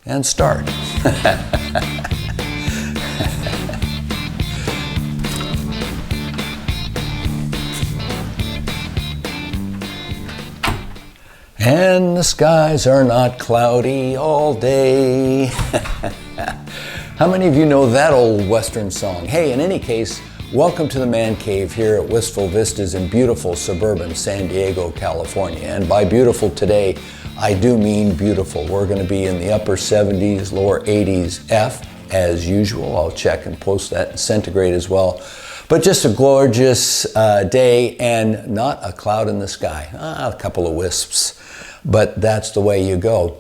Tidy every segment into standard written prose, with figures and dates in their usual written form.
and start. And the skies are not cloudy all day. How many of you know that old Western song? Hey, in any case, welcome to the Man Cave here at Wistful Vistas in beautiful suburban San Diego, California. And by beautiful today, I do mean beautiful. We're going to be in the upper 70s, lower 80s F as usual. I'll check and post that in centigrade as well. But just a gorgeous day and not a cloud in the sky. A couple of wisps, but that's the way you go.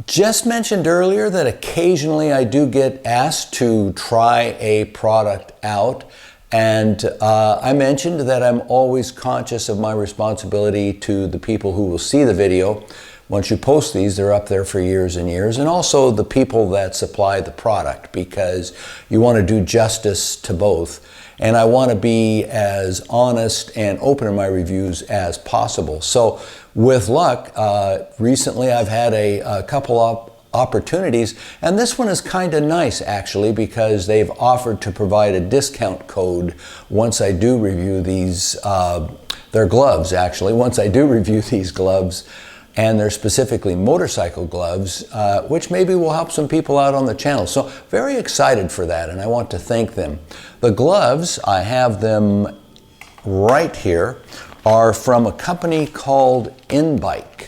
Just mentioned earlier that occasionally I do get asked to try a product out, and I mentioned that I'm always conscious of my responsibility to the people who will see the video. Once you post these, they're up there for years and years, and also the people that supply the product, because you want to do justice to both. And I want to be as honest and open in my reviews as possible. So with luck, recently I've had a couple of opportunities, and this one is kind of nice actually, because they've offered to provide a discount code once I do review these, their gloves actually, once I do review these gloves. And they're specifically motorcycle gloves, which maybe will help some people out on the channel. So very excited for that, and I want to thank them. The gloves, I have them right here, are from a company called InBike.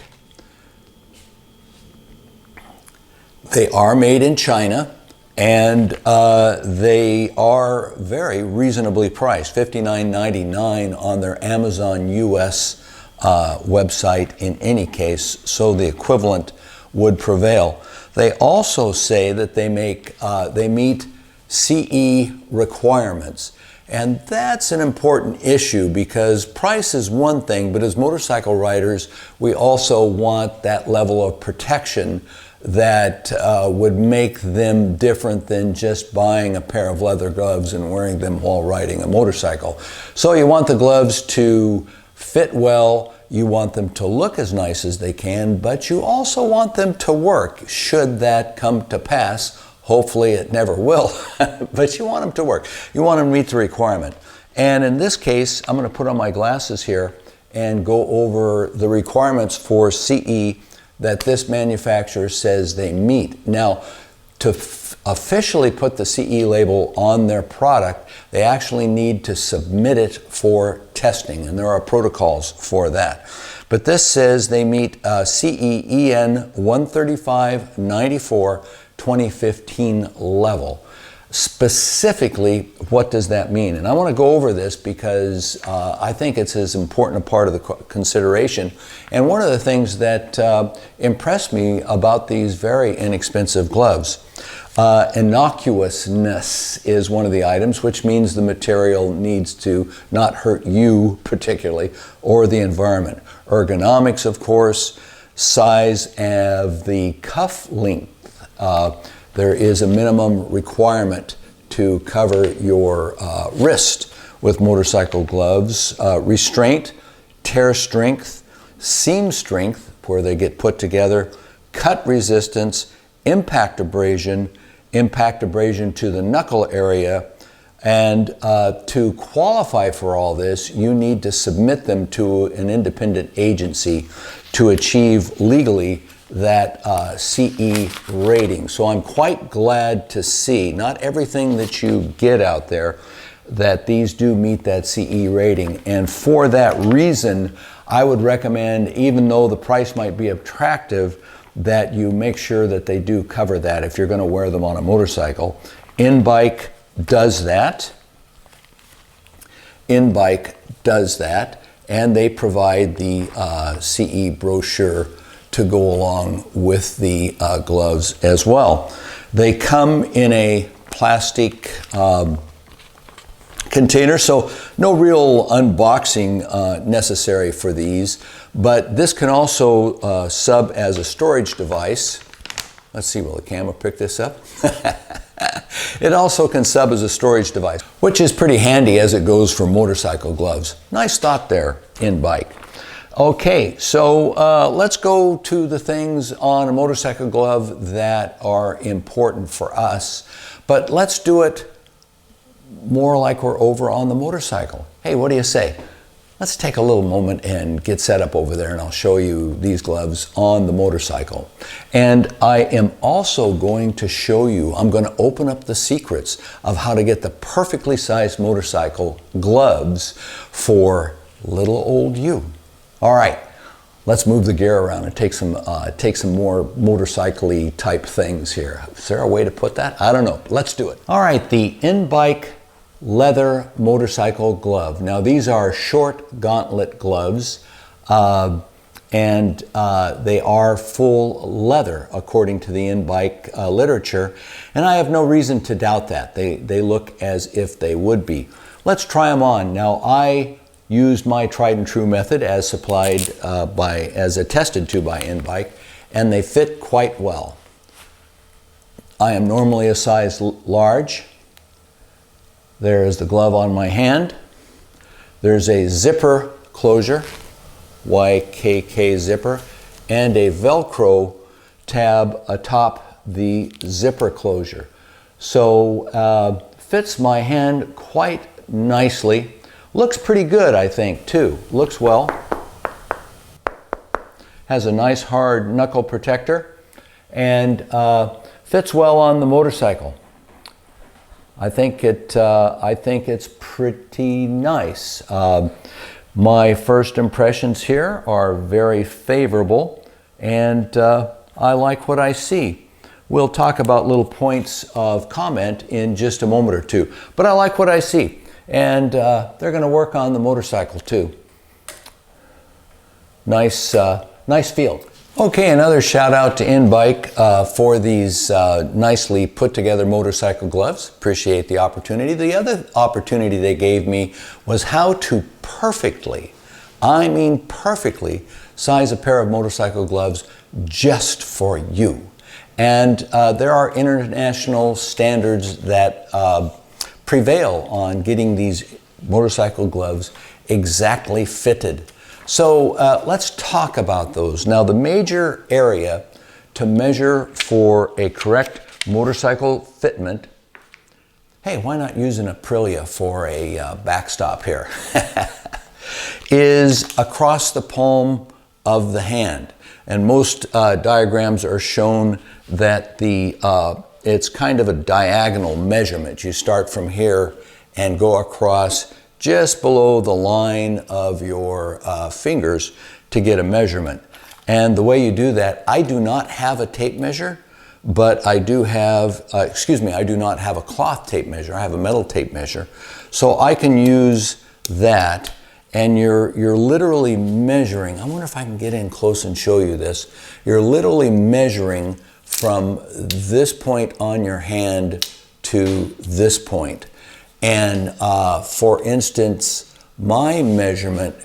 They are made in China, and they are very reasonably priced, $59.99 on their Amazon US website in any case, so the equivalent would prevail. They also say that they meet CE requirements, and that's an important issue because price is one thing, but as motorcycle riders, we also want that level of protection that would make them different than just buying a pair of leather gloves and wearing them while riding a motorcycle. So you want the gloves to fit well, you want them to look as nice as they can, but you also want them to work, should that come to pass. Hopefully it never will, but you want them to work. You want them to meet the requirement. And in this case, I'm going to put on my glasses here and go over the requirements for CE that this manufacturer says they meet. Now, to officially put the CE label on their product, they actually need to submit it for testing, and there are protocols for that. But this says they meet CE EN 13594 2015 level. Specifically, what does that mean? And I want to go over this because I think it's as important a part of the consideration. And one of the things that impressed me about these very inexpensive gloves, innocuousness is one of the items, which means the material needs to not hurt you particularly or the environment. Ergonomics, of course, size of the cuff length. There is a minimum requirement to cover your wrist with motorcycle gloves. Restraint, tear strength, seam strength, where they get put together, cut resistance, impact abrasion to the knuckle area, and to qualify for all this, you need to submit them to an independent agency to achieve legally that CE rating. So I'm quite glad to see, not everything that you get out there, that these do meet that CE rating. And for that reason, I would recommend, even though the price might be attractive, that you make sure that they do cover that if you're going to wear them on a motorcycle. InBike does that. InBike does that, and they provide the CE brochure to go along with the gloves as well. They come in a plastic container, so no real unboxing necessary for these, but this can also sub as a storage device. Let's see, will the camera pick this up? It also can sub as a storage device, which is pretty handy as it goes for motorcycle gloves. Nice thought there, InBike. Okay, so let's go to the things on a motorcycle glove that are important for us, but let's do it more like we're over on the motorcycle. Hey, what do you say? Let's take a little moment and get set up over there, and I'll show you these gloves on the motorcycle. And I am also going to show you, I'm going to open up the secrets of how to get the perfectly sized motorcycle gloves for little old you. All right, let's move the gear around and take some more motorcycle-y type things here. Is there a way to put that? I don't know. Let's do it. All right, the InBike leather motorcycle glove. Now these are short gauntlet gloves, and they are full leather according to the InBike literature, and I have no reason to doubt that. They look as if they would be. Let's try them on. Now I used my tried and true method as supplied as attested to by InBike, and they fit quite well. I am normally a size large. There's the glove on my hand. There's a zipper closure, YKK zipper, and a Velcro tab atop the zipper closure. So fits my hand quite nicely. Looks pretty good, I think, too. Looks well. Has a nice hard knuckle protector, and fits well on the motorcycle. I think it's pretty nice. My first impressions here are very favorable, and I like what I see. We'll talk about little points of comment in just a moment or two, but I like what I see. And they're going to work on the motorcycle too. Nice feel. Okay, another shout out to InBike for these nicely put together motorcycle gloves. Appreciate the opportunity. The other opportunity they gave me was how to perfectly, I mean perfectly, size a pair of motorcycle gloves just for you. And there are international standards that prevail on getting these motorcycle gloves exactly fitted. So let's talk about those. Now, the major area to measure for a correct motorcycle fitment, hey, why not use an Aprilia for a backstop here, is across the palm of the hand. And most diagrams are shown that it's kind of a diagonal measurement. You start from here and go across just below the line of your fingers to get a measurement. And the way you do that, I do not have a tape measure, but I do have, I do not have a cloth tape measure. I have a metal tape measure. So I can use that, and you're literally measuring. I wonder if I can get in close and show you this. You're literally measuring from this point on your hand to this point. And for instance, my measurement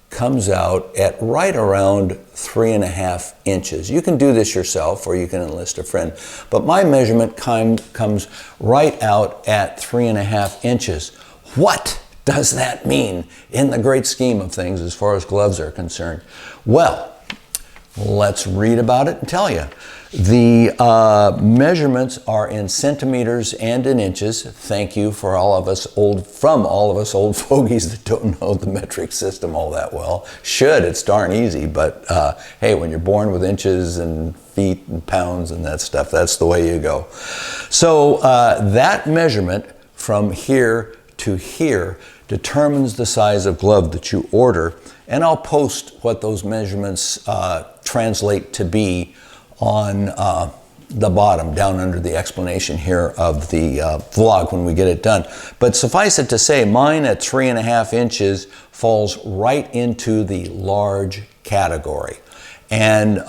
comes out at right around 3.5 inches. You can do this yourself, or you can enlist a friend, but my measurement comes right out at 3.5 inches. What does that mean in the great scheme of things as far as gloves are concerned? Well, let's read about it and tell you. The measurements are in centimeters and in inches. Thank you for all of us old fogies that don't know the metric system all that well. It's darn easy, but hey, when you're born with inches and feet and pounds and that stuff, that's the way you go. So that measurement from here to here determines the size of glove that you order, and I'll post what those measurements translate to be on the bottom, down under the explanation here of the vlog when we get it done. But suffice it to say, mine at 3.5 inches falls right into the large category. And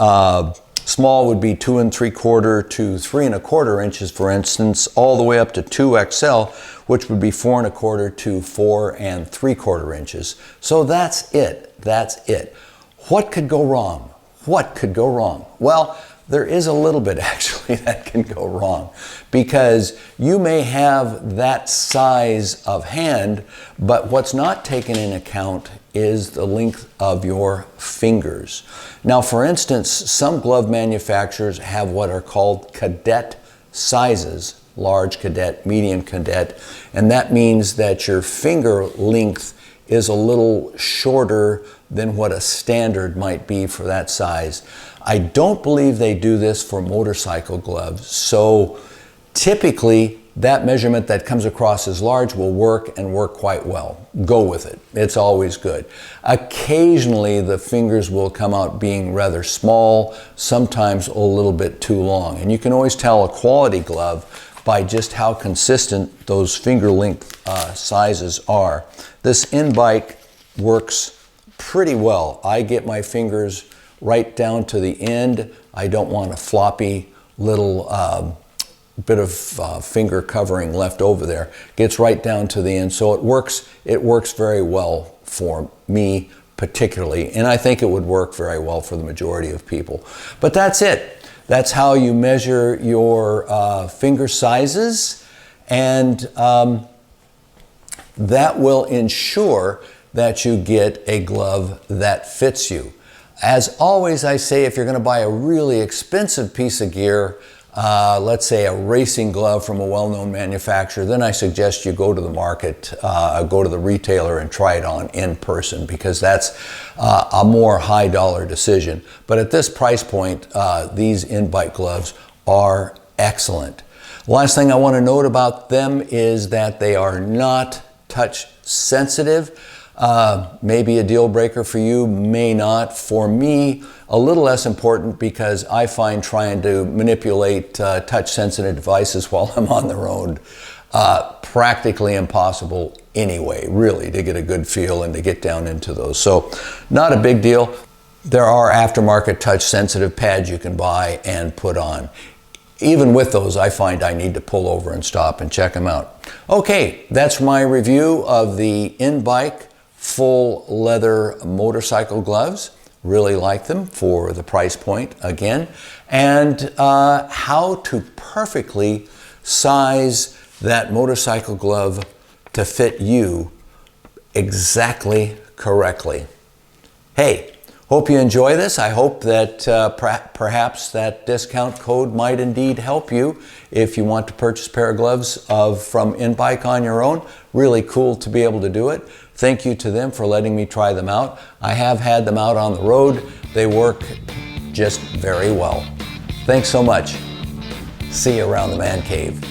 small would be 2 3/4 to 3 1/4 inches, for instance, all the way up to 2XL, which would be 4 1/4 to 4 3/4 inches. So that's it. That's it. What could go wrong? What could go wrong? Well, there is a little bit actually that can go wrong, because you may have that size of hand, but what's not taken in account is the length of your fingers. Now, for instance, some glove manufacturers have what are called cadet sizes, large cadet, medium cadet, and that means that your finger length is a little shorter than what a standard might be for that size. I don't believe they do this for motorcycle gloves, so typically that measurement that comes across as large will work and work quite well. Go with it. It's always good. Occasionally the fingers will come out being rather small, sometimes a little bit too long. And you can always tell a quality glove by just how consistent those finger length sizes are. This InBike works pretty well. I get my fingers right down to the end. I don't want a floppy little bit of finger covering left over there. Gets right down to the end, so it works very well for me particularly, and I think it would work very well for the majority of people. But that's it. That's how you measure your finger sizes, and that will ensure that you get a glove that fits you. As always, I say if you're going to buy a really expensive piece of gear, let's say a racing glove from a well-known manufacturer, then I suggest you go to the market, go to the retailer and try it on in person, because that's a more high-dollar decision. But at this price point, these InBike gloves are excellent. Last thing I want to note about them is that they are not touch sensitive. Maybe a deal breaker for you, may not. For me, a little less important, because I find trying to manipulate touch sensitive devices while I'm on the road practically impossible anyway, really, to get a good feel and to get down into those. So not a big deal. There are aftermarket touch sensitive pads you can buy and put on. Even with those, I find I need to pull over and stop and check them out. Okay, that's my review of the InBike full leather motorcycle gloves. Really like them for the price point again, and how to perfectly size that motorcycle glove to fit you exactly correctly. Hey, hope you enjoy this. I hope that perhaps that discount code might indeed help you if you want to purchase a pair of gloves from InBike on your own. Really cool to be able to do it. Thank you to them for letting me try them out. I have had them out on the road. They work just very well. Thanks so much. See you around the man cave.